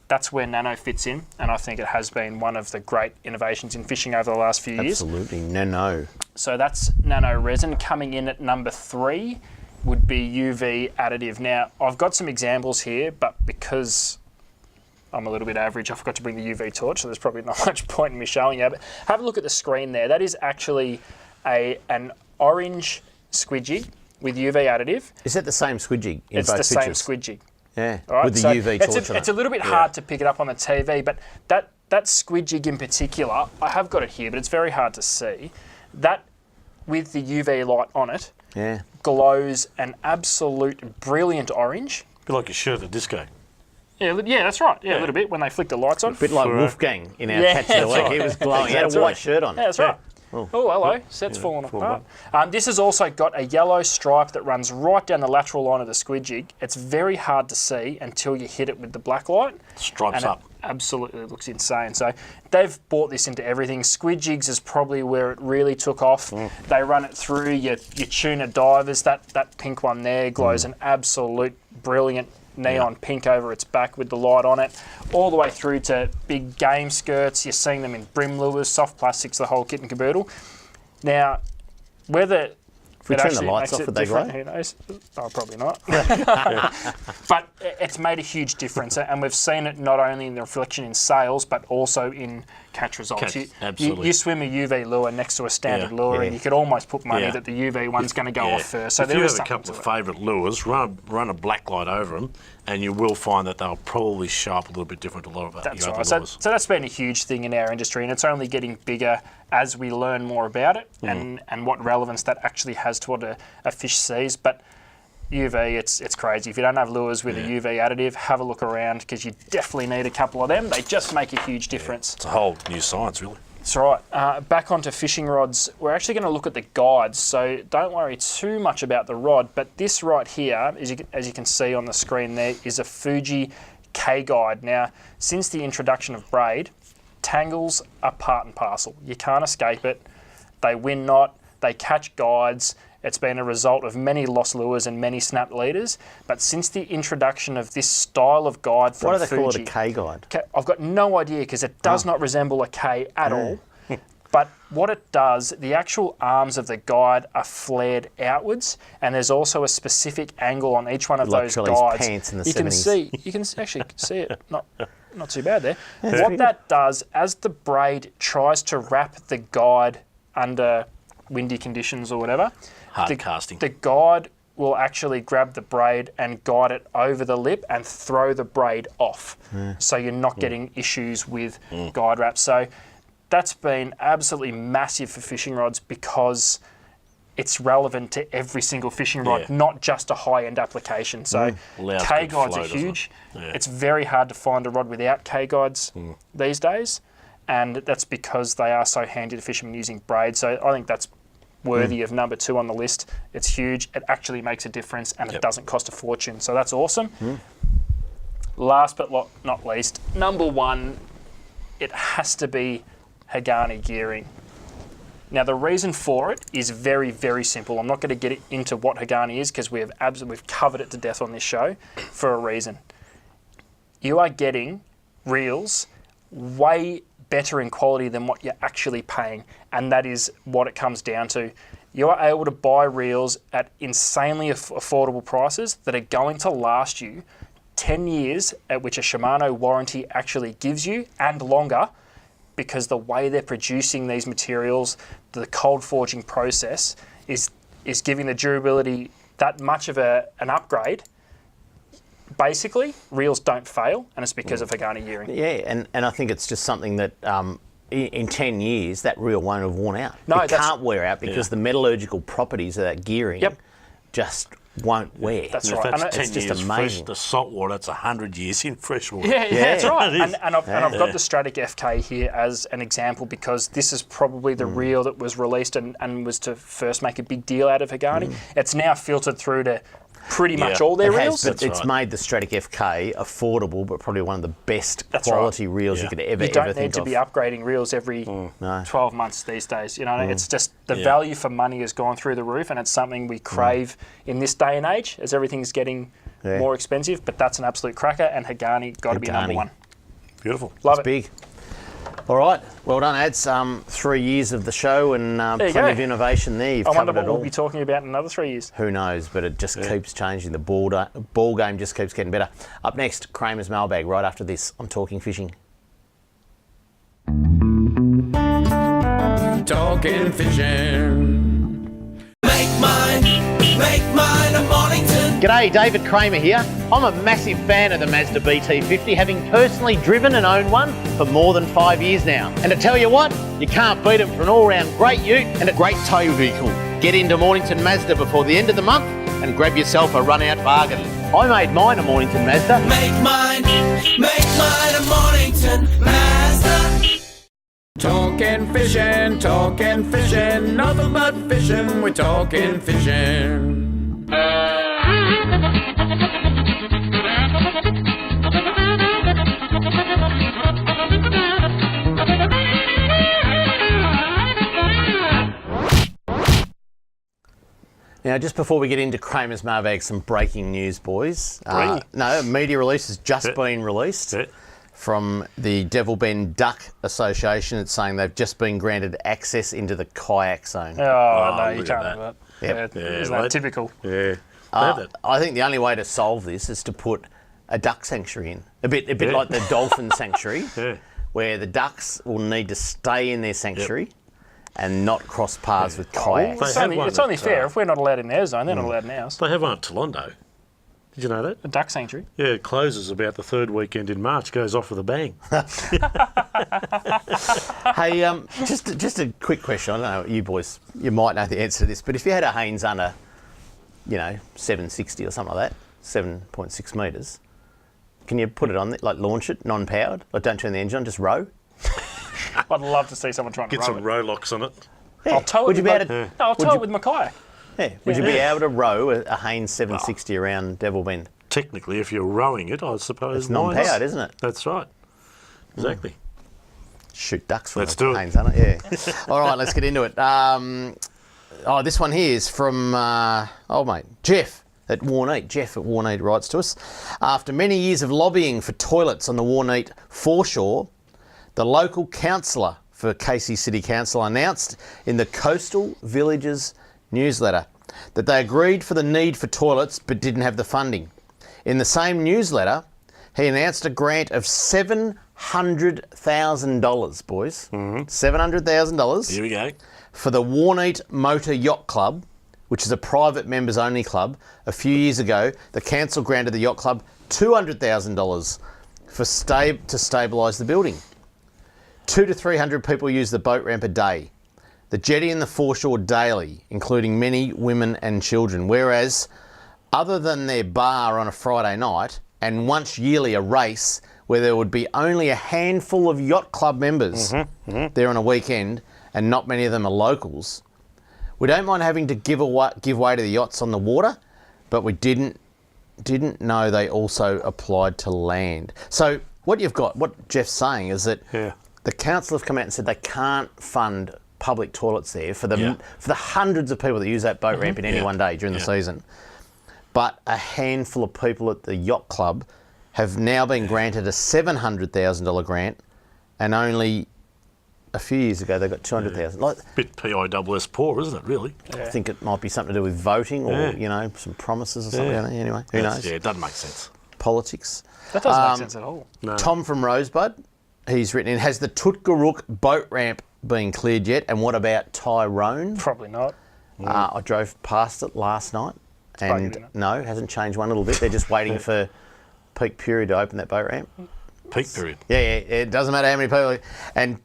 that's where nano fits in, and I think it has been one of the great innovations in fishing over the last few years. Absolutely, nano. So that's nano resin. Coming in at number 3 would be UV additive. Now, I've got some examples here, but because I'm a little bit average, I forgot to bring the UV torch, so there's probably not much point in me showing you. But have a look at the screen there. That is actually an orange squid jig with UV additive. Is that the same squid jig in It's both the pictures? same squid jig. Yeah, All right, with the so UV torch on it. It's a little bit hard to pick it up on the TV, but that squid jig in particular, I have got it here, but it's very hard to see. That, with the UV light on it, glows an absolute brilliant orange. A bit like your shirt at disco. Yeah, that's right. Yeah, a little bit when they flick the lights on. A bit like Wolfgang in our Catch of the Week. He was glowing. He had a white shirt on. Yeah, that's right. Oh, hello. Set's fallen apart. This has also got a yellow stripe that runs right down the lateral line of the squid jig. It's very hard to see until you hit it with the black light. Stripes up. Absolutely looks insane. So they've brought this into everything. Squid jigs is probably where it really took off. They run it through your tuna divers. That pink one there glows an absolute brilliant neon pink over its back with the light on it, all the way through to big game skirts. You're seeing them in brim lures, soft plastics, the whole kit and caboodle. Now, whether if we turn the lights off, would they glow? Who knows? Oh, probably not. But it's made a huge difference, and we've seen it not only in the reflection in sales, but also in catch results. You swim a UV lure next to a standard lure, and you could almost put money that the UV one's going to go off first. So if you have a couple of favourite lures, run a black light over them, and you will find that they'll probably show up a little bit different to a lot of your other lures. So that's been a huge thing in our industry, and it's only getting bigger as we learn more about it and what relevance that actually has to what a fish sees. But UV, it's crazy. If you don't have lures with a UV additive, have a look around because you definitely need a couple of them. They just make a huge difference. It's a whole new science, really. That's right. Back onto fishing rods, we're actually going to look at the guides, so don't worry too much about the rod. But this right here, as you can see on the screen there, is a Fuji K guide. Now, since the introduction of braid, tangles are part and parcel. You can't escape it. They win not, they catch guides. It's been a result of many lost lures and many snapped leaders. But since the introduction of this style of guide from Fuji... Why do they call it a K guide? I've got no idea because it does not resemble a K at all. But what it does, the actual arms of the guide are flared outwards, and there's also a specific angle on each one of Like those Charlie's guides. pants in the you 70s. you can actually see it. Not too bad there. What that does, as the braid tries to wrap the guide under windy conditions or whatever, Hard casting. the guide will actually grab the braid and guide it over the lip and throw the braid off. So you're not getting issues with guide wraps. So that's been absolutely massive for fishing rods because it's relevant to every single fishing rod, not just a high-end application. So Allows K good guides flow, are doesn't it? huge. Yeah. It's very hard to find a rod without K guides these days, and that's because they are so handy to fishermen using braid. So I think that's worthy of number 2 on the list. It's huge. It actually makes a difference, and it doesn't cost a fortune. So that's awesome. Last but not least, number 1, it has to be Hagani gearing. Now the reason for it is very, very simple. I'm not going to get into what Hagani is because we've covered it to death on this show for a reason. You are getting reels way better in quality than what you're actually paying, and that is what it comes down to. You are able to buy reels at insanely affordable prices that are going to last you 10 years, at which a Shimano warranty actually gives you, and longer, because the way they're producing these materials, the cold forging process, is giving the durability that much of an upgrade. Basically, reels don't fail, and it's because of Hagani gearing. Yeah, and I think it's just something that in 10 years, that reel won't have worn out. No, it can't wear out because the metallurgical properties of that gearing just won't wear. That's And right. if that's And 10 it's just years amazing. fresh, the salt water, that's 100 years in freshwater. Yeah, that's right. It is. And I've got the Stratic FK here as an example because this is probably the reel that was released and was to first make a big deal out of Hagani. It's now filtered through to pretty much all their It has, reels. but it's made the Stratic FK affordable, but probably one of the best quality reels you could ever You don't think need to of. be upgrading reels every 12 months these days. You know, it's just the value for money has gone through the roof, and it's something we crave in this day and age as everything's getting more expensive. But that's an absolute cracker, and Hagani got to be number 1. Beautiful. Love It's it. big. All right, well done, Ads. 3 years of the show and plenty of innovation there. You've I wonder covered what it all. we'll be talking about in another 3 years. Who knows, but it just keeps changing. The ball game just keeps getting better. Up next, Kramer's mailbag right after this on Talking Fishing. Talking fishing. Make mine a Mornington. G'day, David Kramer here. I'm a massive fan of the Mazda BT50, having personally driven and owned one for more than 5 years now. And to tell you what, you can't beat them for an all-round great ute and a great tow vehicle. Get into Mornington Mazda before the end of the month and grab yourself a run-out bargain. I made mine a Mornington Mazda. Make mine a Mornington Mazda. Talking fishing, nothing but fishing, we're talking fishing. Now, just before we get into Kramer's mailbag, some breaking news, boys. Breaking? No, a media release has just been released from the Devil Bend Duck Association. It's saying they've just been granted access into the kayak zone. Oh, no, you look can't at have that. Yep. Isn't that typical? Yeah. I think the only way to solve this is to put a duck sanctuary in. A bit like the dolphin sanctuary, where the ducks will need to stay in their sanctuary and not cross paths with kayaks. It's only fair. If we're not allowed in their zone, they're not allowed in ours. They have one at Tolondo. Did you know that? A duck sanctuary. Yeah, it closes about the third weekend in March, goes off with a bang. Hey, just a quick question. I don't know, you boys, you might know the answer to this, but if you had a Haynes under, 760 or something like that, 7.6 metres, can you put it on, like launch it, non-powered? Like don't turn the engine on, just row? I'd love to see someone trying to Get row some it. row locks on it. I'll tow it. Would you be able to? No, I'll tow it with my kayak. Yeah. Would you be able to row a Haynes 760 around Devil Bend? Technically, if you're rowing it, I suppose. It's non-powered, isn't it? That's right. Exactly. Shoot ducks from Let's do it. Haynes, aren't it? Yeah. All right, let's get into it. This one here is from Jeff at Warneet. Jeff at Warneet writes to us, after many years of lobbying for toilets on the Warneet foreshore, the local councillor for Casey City Council announced in the Coastal Villages newsletter that they agreed for the need for toilets but didn't have the funding. In the same newsletter, he announced a grant of $700,000, boys. $700,000. Here we go. For the Warneet Motor Yacht Club, which is a private members-only club. A few years ago, the council granted the yacht club $200,000 to stabilise the building. 200 to 300 people use the boat ramp a day, the jetty and the foreshore daily, including many women and children, whereas other than their bar on a Friday night and once yearly a race where there would be only a handful of yacht club members there on a weekend and not many of them are locals, we don't mind having to give way to the yachts on the water, but we didn't know they also applied to land. So what Jeff's saying is that the council have come out and said they can't fund public toilets there for the hundreds of people that use that boat ramp in any one day during the season. But a handful of people at the yacht club have now been granted a $700,000 grant, and only a few years ago they got $200,000. Like, bit PIWS poor, isn't it, really? I think it might be something to do with voting or, some promises or something. Anyway, who knows? Yeah, it doesn't make sense. Politics. That doesn't make sense at all. No. Tom from Rosebud, he's written in, has the Tutgarook boat ramp been cleared yet? And what about Tyrone? Probably not. I drove past it last night and no, it hasn't changed one little bit. They're just waiting for peak period to open that boat ramp. Peak period? Yeah, it doesn't matter how many people. And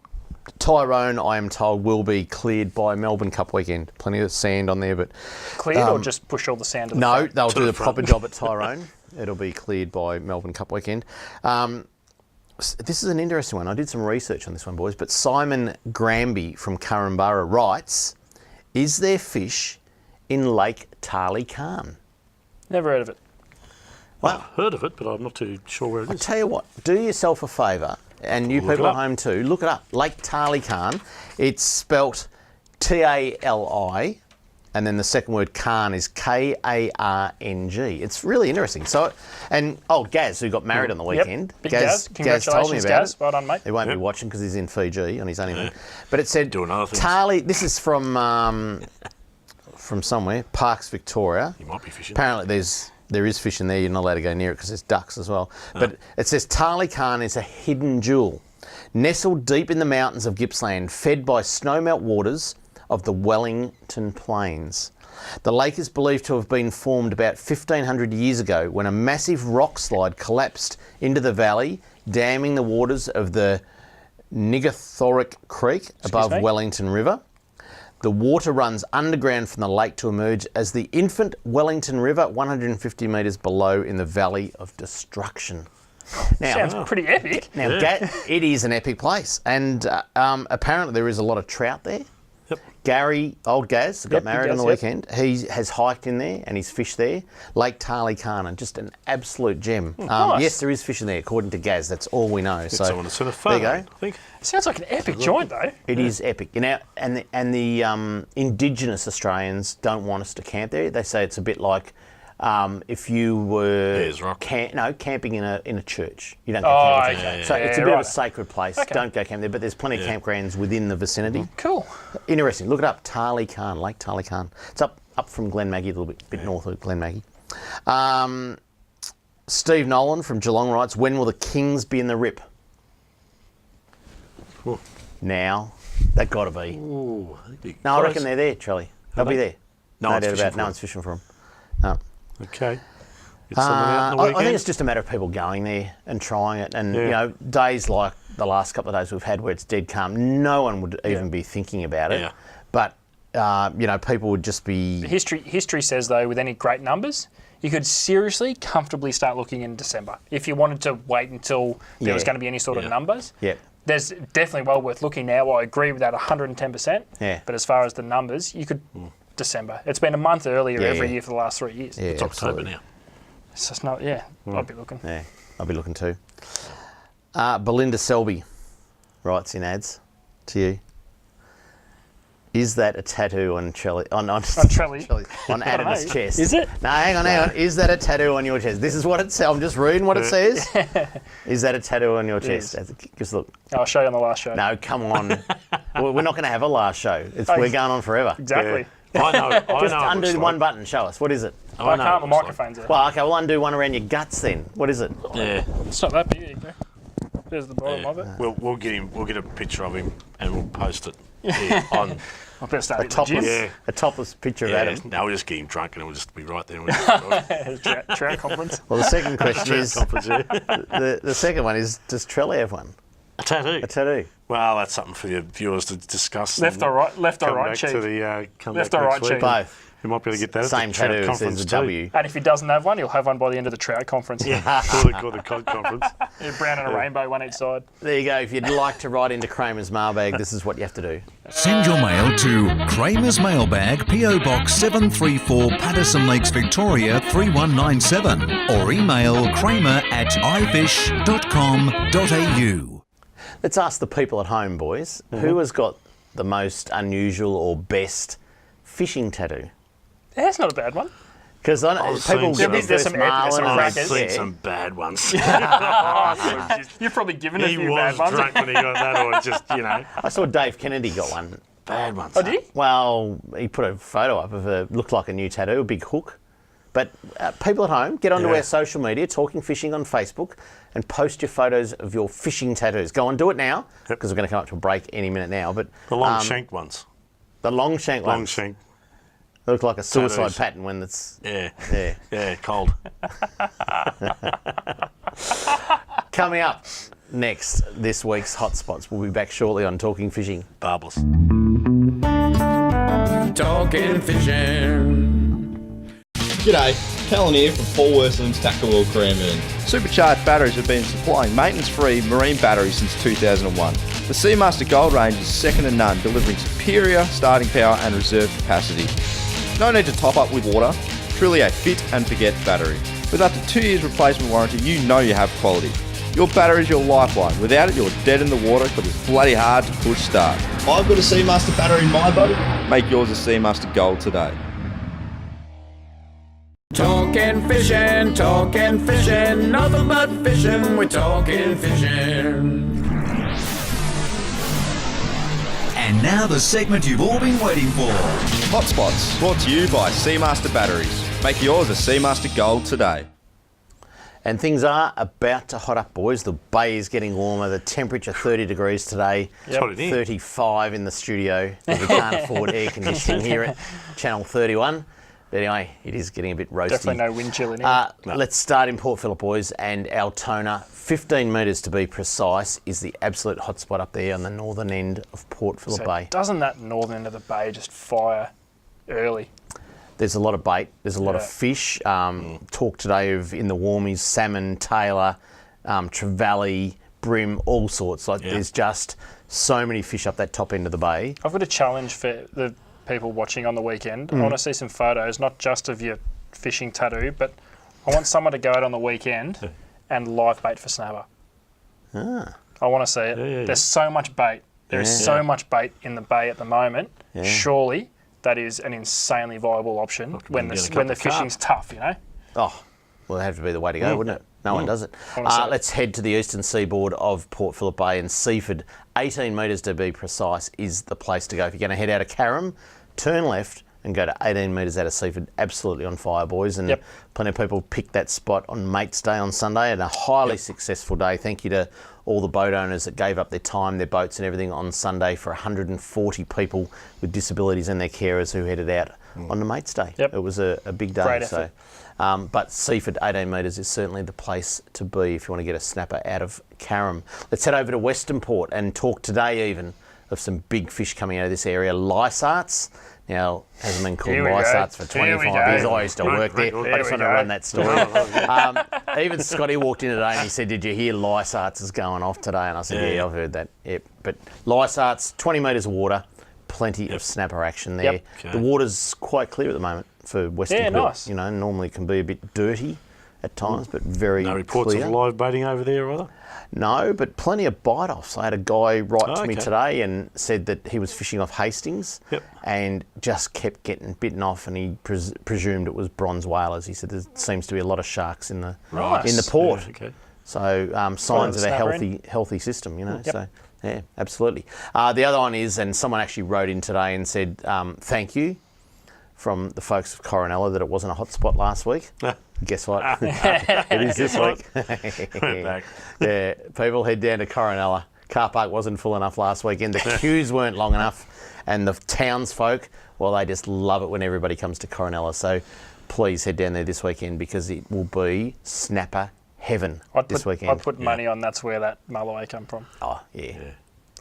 Tyrone, I am told, will be cleared by Melbourne Cup weekend. Plenty of sand on there, but... Cleared or just push all the sand to the No, front? they'll do the proper job at Tyrone. It'll be cleared by Melbourne Cup weekend. This is an interesting one. I did some research on this one, boys, but Simon Granby from Currumbara writes, is there fish in Lake Tarly Khan? Never heard of it. Well, I've heard of it, but I'm not too sure where it is. I tell you what, do yourself a favour, and you people at home too, look it up. Lake Tarly Khan. It's spelt T-A-L-I, and then the second word Khan is K-A-R-N-G. It's really interesting. So, and Gaz, who got married on the weekend. Big Gaz. Gaz told me about it. Well done, mate. He won't be watching because he's in Fiji on his honeymoon. But it said Doing other things. Tarly. This is from somewhere, Parks, Victoria. You might be fishing. Apparently, there is fish in there. You're not allowed to go near it because there's ducks as well. But it says Tarly Khan is a hidden jewel, nestled deep in the mountains of Gippsland, fed by snowmelt waters of the Wellington Plains. The lake is believed to have been formed about 1,500 years ago when a massive rock slide collapsed into the valley, damming the waters of the Nigathoric Creek above Wellington River. The water runs underground from the lake to emerge as the infant Wellington River, 150 metres below in the Valley of Destruction. Now, sounds pretty epic. Now, it is an epic place, and apparently there is a lot of trout there. Yep. Gary, old Gaz, got married on the Gaz, weekend. He has hiked in there and he's fished there. Lake Tarly Khan, just an absolute gem. Nice. Yes, there is fish in there, according to Gaz. That's all we know. So someone to send a photo, there you go. I think. Sounds like an epic joint, though. It is epic. And the Indigenous Australians don't want us to camp there. They say it's a bit like if you were camping in a church. You don't go camping. Okay. So it's a bit of a sacred place. Okay. Don't go camp there, but there's plenty of campgrounds within the vicinity. Cool. Interesting. Look it up. Tarly Khan, Lake Tarly Khan. It's up from Glen Maggie, a little bit north of Glen Maggie. Steve Nolan from Geelong writes, when will the Kings be in the Rip? Ooh. Now. They've got to be. Ooh, I reckon they're there, Charlie. They'll be there. No one's fishing for them. No. Okay. I think it's just a matter of people going there and trying it. And, days like the last couple of days we've had where it's dead calm, no one would even be thinking about it. Yeah. But, people would just be... History says, though, with any great numbers, you could seriously, comfortably start looking in December. If you wanted to wait until there was going to be any sort of numbers, there's definitely well worth looking now. I agree with that 110%. Yeah. But as far as the numbers, you could... December. It's been a month earlier every year for the last 3 years. Yeah, it's October now. It's just not, I'll be looking. Yeah, I'll be looking too. Belinda Selby writes in ads to you. Is that a tattoo on Trelly? On Trelly? On Adam's chest. Is it? No, hang on. Is that a tattoo on your chest? This is what it says. I'm just reading what it says. Is that a tattoo on your chest? Just look. I'll show you on the last show. No, come on. We're not going to have a last show. We're going on forever. Exactly. I know. Just undo one button. Show us. What is it? I can't. The microphone's there. Well, okay. We'll undo one around your guts then. What is it? Yeah. It's not that big. There's the bottom of it. We'll get a picture of him and we'll post it here on. I better start hitting the gym. A topless picture of Adam. No, we'll just get him drunk and we'll just be right there. Trout conference. Well, the second question is, the second one is, does Trelly have one? A tattoo. A tattoo. Well, that's something for your viewers to discuss. Left or right? Left or right cheek? Left or right cheek? Both. You might be able to get that Same at the Trout tattoo Conference says a W. And if he doesn't have one, he'll have one by the end of the Trout Conference. Yeah, or the Cod Conference. Brown and a rainbow, one each side. There you go. If you'd like to write into Kramer's mailbag, this is what you have to do. Send your mail to Kramer's Mailbag, PO Box 734, Patterson Lakes, Victoria 3197, or email kramer@ifish.com.au. Let's ask the people at home, boys. Who has got the most unusual or best fishing tattoo? That's not a bad one. Because people get there's some I've crackers. seen some bad ones. You've probably given a He few was bad ones. drunk when he got that, or just, I saw Dave Kennedy got one. bad ones. Oh, did he? Well, he put a photo up of a looked like a new tattoo, a big hook. But people at home, get onto our social media, Talking Fishing on Facebook, and post your photos of your fishing tattoos. Go on, do it now, because we're going to come up to a break any minute now. But The long shank ones. the long shank ones. Long shank. They look like a suicide Tattoos. pattern when it's Yeah, cold. coming up next. This week's hotspots. We'll be back shortly on Talking Fishing. Barbless. Talking fishing. G'day, Callan here from Paul Worslam's Tackle World Cranbourne. Supercharged batteries have been supplying maintenance-free marine batteries since 2001. The Seamaster Gold range is second to none, delivering superior starting power and reserve capacity. No need to top up with water, truly a fit and forget battery. With up to 2 years replacement warranty, you know you have quality. Your battery is your lifeline. Without it, you're dead in the water because it's bloody hard to push start. I've got a Seamaster battery in my boat. Make yours a Seamaster Gold today. Talking fishing, nothing but fishing, we're talking fishing. And now the segment you've all been waiting for. Hotspots, brought to you by Seamaster Batteries. Make yours a Seamaster Gold today. And things are about to hot up, boys. The bay is getting warmer. The temperature 30 degrees today. That's what it is. 35 in the studio. We can't afford air conditioning here at Channel 31. But anyway, it is getting a bit roasty. Definitely no wind chill in here. Let's start in Port Phillip, boys, and our toner, 15 metres to be precise, is the absolute hotspot up there on the northern end of Port Phillip Bay. Doesn't that northern end of the bay just fire early? There's a lot of bait. There's a lot of fish. Talk today of in the warmies, salmon, tailor, trevally, brim, all sorts. There's just so many fish up that top end of the bay. I've got a challenge for the people watching on the weekend. I want to see some photos, not just of your fishing tattoo, but I want someone to go out on the weekend and live bait for snapper. I want to see it. There's so much bait. There is so much bait in the bay at the moment. Surely that is an insanely viable option when the fishing's tough, you know? Oh, well, that'd have to be the way to go, wouldn't it? No one does it. Let's head to the eastern seaboard of Port Phillip Bay, and Seaford, 18 metres to be precise, is the place to go. If you're going to head out of Carrum, turn left and go to 18 metres out of Seaford. Absolutely on fire, boys. And plenty of people picked that spot on Mates Day on Sunday, and a highly successful day. Thank you to all the boat owners that gave up their time, their boats and everything on Sunday for 140 people with disabilities and their carers who headed out on the Mates Day. It was a big day. Great effort. But Seaford, 18 metres, is certainly the place to be if you want to get a snapper out of Carrum. Let's head over to Western Port and talk today even of some big fish coming out of this area. Lysarts. Now, hasn't been called Lysarts for 25 years. I used to work there. I just want to run that story. Even Scotty walked in today and he said, "Did you hear Lysarts is going off today?" And I said, "Yeah, I've heard that." Yep. But Lysarts, 20 metres of water, plenty of snapper action there. The water's quite clear at the moment for Western Port. Nice. You know, normally can be a bit dirty at times, but very No reports clear. of live baiting over there either? No, but plenty of bite-offs. I had a guy write to me today and said that he was fishing off Hastings and just kept getting bitten off, and he presumed it was bronze whalers. He said there seems to be a lot of sharks in the port. Yeah, okay. So signs of a healthy system, you know. So yeah, absolutely. The other one is, and someone actually wrote in today and said thank you from the folks of Coronella that it wasn't a hot spot last week. Guess what? It is this week. Yeah, people head down to Coronella. Car park wasn't full enough last weekend. The queues weren't long enough, and the townsfolk, well, they just love it when everybody comes to Coronella. So please head down there this weekend because it will be snapper heaven this weekend. I'd put money on that's where that Mulloway come from. Oh, yeah.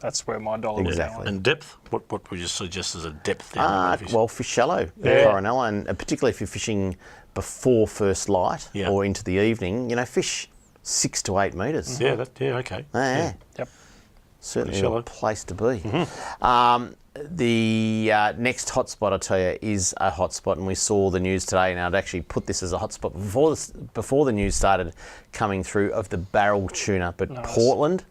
That's where my dollar was going. And depth? What would you suggest as a depth down there? Well, fish shallow in Coronella, and particularly if you're fishing before first light or into the evening, you know, fish 6 to 8 metres. Yeah, okay. Yep. Certainly a place to be. The next hotspot, I tell you, is a hotspot, and we saw the news today, and I'd actually put this as a hotspot before the news started coming through of the barrel tuna, but Portland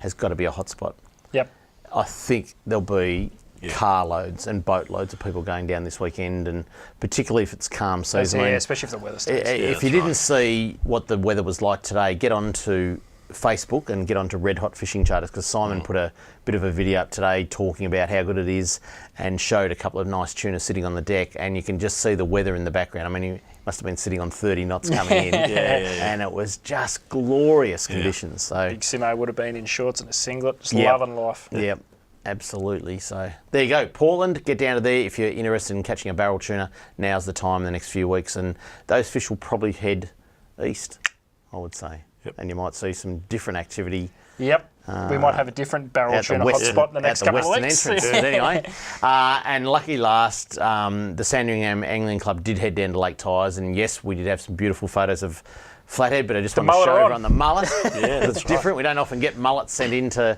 has got to be a hotspot. Yep. I think there'll be carloads and boatloads of people going down this weekend, and particularly if it's calm season. Yeah, especially if the weather stays. If you didn't see what the weather was like today, get onto Facebook and get onto Red Hot Fishing Charters, because Simon put a bit of a video up today talking about how good it is and showed a couple of nice tuna sitting on the deck, and you can just see the weather in the background. I mean, he must have been sitting on 30 knots coming in, and it was just glorious conditions. So Big Simo would have been in shorts and a singlet, just loving life. Yep. Absolutely. So there you go. Portland, get down to there if you're interested in catching a barrel tuna. Now's the time in the next few weeks, and those fish will probably head east, I would say. And you might see some different activity. Yep. We might have a different barrel tuna hotspot in the next couple of weeks. Entrance. But anyway, and lucky last, the Sandringham Angling Club did head down to Lake Tyers, and yes, we did have some beautiful photos of flathead, but I just want to show everyone the mullet. It's different. We don't often get mullets sent into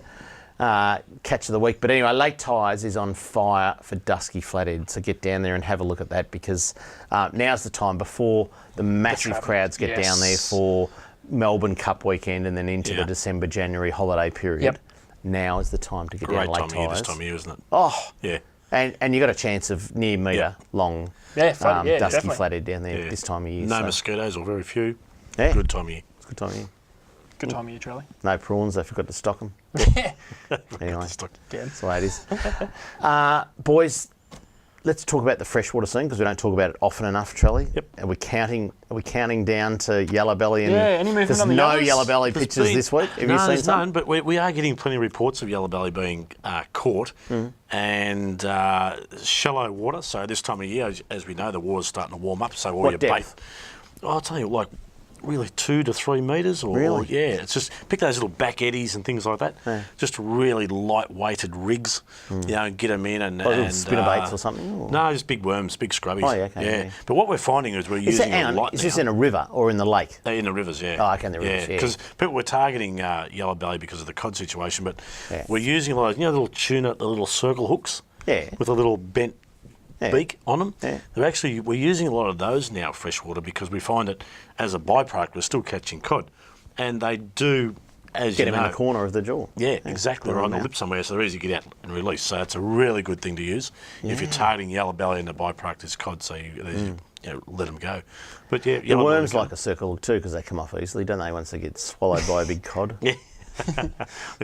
catch of the week. But anyway, Lake Tyers is on fire for dusky flathead, so get down there and have a look at that, because now's the time before the massive crowds get down there for Melbourne Cup weekend and then into the December, January holiday period. Now is the time to get down to Lake Tyers. Great time of year this time of year, isn't it? Oh, yeah. And you got a chance of near metre long dusky flathead down there this time of year. No mosquitoes or very few. Yeah. Good time of year. It's a good time of year. Good time of year, Charlie. No prawns, they forgot to stock them. Anyway, that's the way it is. Boys, let's talk about the freshwater scene, because we don't talk about it often enough, Charlie. Yep. Are we counting down to yellow belly? And any movement there's on the no others? yellow belly pictures this week. Have you seen there's some? none, but we are getting plenty of reports of yellow belly being caught and shallow water. So this time of year, as we know, the water's starting to warm up. So all your bait. I'll tell you, like really 2 to 3 metres, or it's just pick those little back eddies and things like that. Just really light-weighted rigs, you know, and get them in and little spinner baits or something. Or? No, just big worms, big scrubbies. Oh, yeah, okay. But what we're finding is we're using a lot. Is this in a river or in the lake? In the rivers, Oh, okay, in the rivers. Because people were targeting yellow belly because of the cod situation, but we're using a lot of, you know, little tuna, the little circle hooks, with a little bent beak on them. We're using a lot of those now freshwater, because we find that as a byproduct we're still catching cod, and they do, as get you them know, in the corner of the jaw. Exactly, or on the lip somewhere, so they're easy to get out and release. So it's a really good thing to use if you're targeting yellow belly and the byproduct is cod, so you let them go. But the worms like a circle hook too, because they come off easily, don't they, once they get swallowed by a big cod? They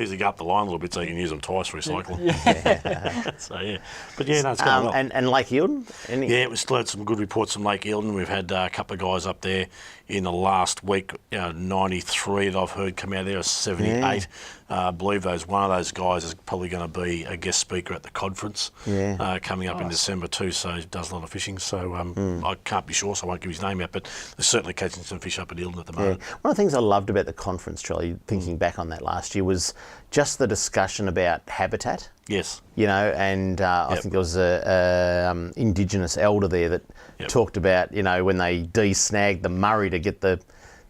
usually go up the line a little bit so you can use them twice for recycling. So but no, it's going well. And Lake Eildon? We still had some good reports from Lake Eildon. We've had a couple of guys up there in the last week, 93 that I've heard come out of there, 78. I believe one of those guys is probably going to be a guest speaker at the conference coming up in December too, so he does a lot of fishing. So I can't be sure, so I won't give his name out, but they're certainly catching some fish up at Eildon at the moment. One of the things I loved about the conference, Charlie, thinking back on that last year, was just the discussion about habitat. Yes. You know, and I think there was a Indigenous elder there that talked about, you know, when they de-snagged the Murray to get the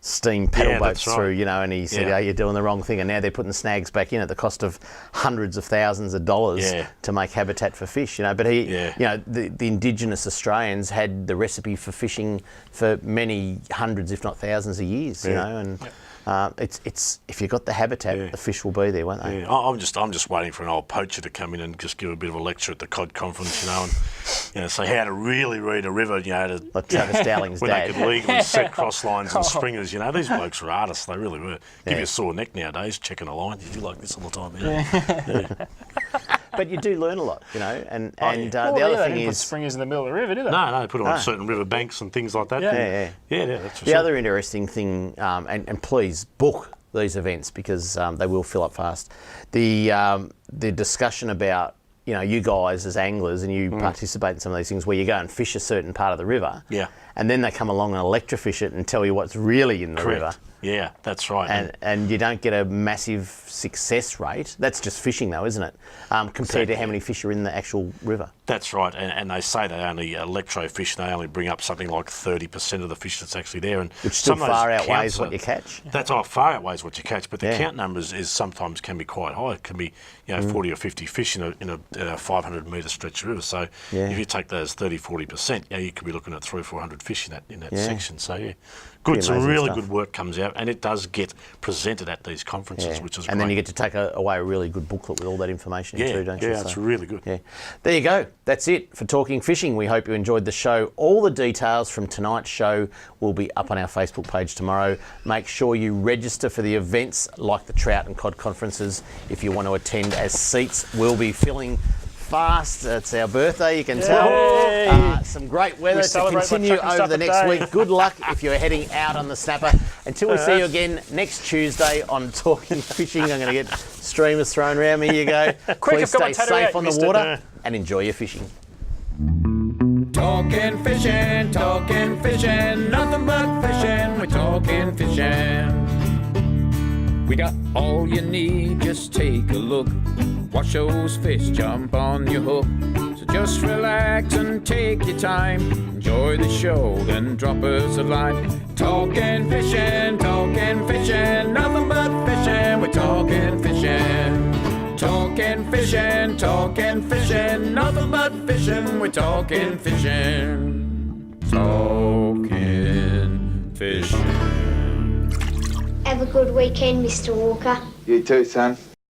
steam paddle Yeah, boats that's right. through, you know, and he said, Yeah. oh, you're doing the wrong thing. And now they're putting snags back in at the cost of hundreds of thousands of dollars Yeah. to make habitat for fish, you know. But he, Yeah. you know, the indigenous Australians had the recipe for fishing for many hundreds, if not thousands of years, you know, and it's if you've got the habitat, the fish will be there, won't they? Yeah, I'm just waiting for an old poacher to come in and just give a bit of a lecture at the Cod Conference, you know, and say how to really read a river, you know, like Travis Dowling's when dad. they could legally set cross lines and stringers, you know. These blokes were artists, they really were. Give you a sore neck nowadays checking a line. You do like this all the time, you know. But you do learn a lot, you know, and Well, the yeah, other they thing didn't put is springers in the middle of the river, do they? No, they put them on certain river banks and things like that. Yeah. That's for the sure. other interesting thing, and please book these events because they will fill up fast. The discussion about, you know, you guys as anglers and you participate in some of these things where you go and fish a certain part of the river, and then they come along and electrofish it and tell you what's really in the river. Yeah, that's right. And you don't get a massive success rate. That's just fishing though, isn't it? Compared to how many fish are in the actual river. That's right, and they say they only electrofish, they only bring up something like 30% of the fish that's actually there. And Which still some of those far outweighs counts what you catch. That's far outweighs what you catch, but the count numbers is sometimes can be quite high. It can be 40 or 50 fish in a 500 metre stretch of river. So if you take those 30-40%, you could be looking at 300 or 400 fish in that section. So good, some really good work comes out, and it does get presented at these conferences, which is great. And then you get to take away a really good booklet with all that information too, don't you? Yeah, it's really good. Yeah. There you go. That's it for Talking Fishing. We hope you enjoyed the show. All the details from tonight's show will be up on our Facebook page tomorrow. Make sure you register for the events like the Trout and Cod conferences if you want to attend, as seats will be filling fast. It's our birthday, you can tell. Some great weather to continue over the next week. Good luck if you're heading out on the snapper. Until we see you again next Tuesday on Talking Fishing. I'm going to get streamers thrown around me. Here you go. Please stay safe on the water and enjoy your fishing. Talking fishing, nothing but fishing, we're talking fishing. We got all you need, just take a look. Watch those fish jump on your hook. So just relax and take your time. Enjoy the show, then drop us a line. Talking fishing, nothing but fishing, we're talking fishing. Talking fishing, nothing but fishing, we're talking fishing. Talking fishing. Have a good weekend, Mr. Walker. You too, son.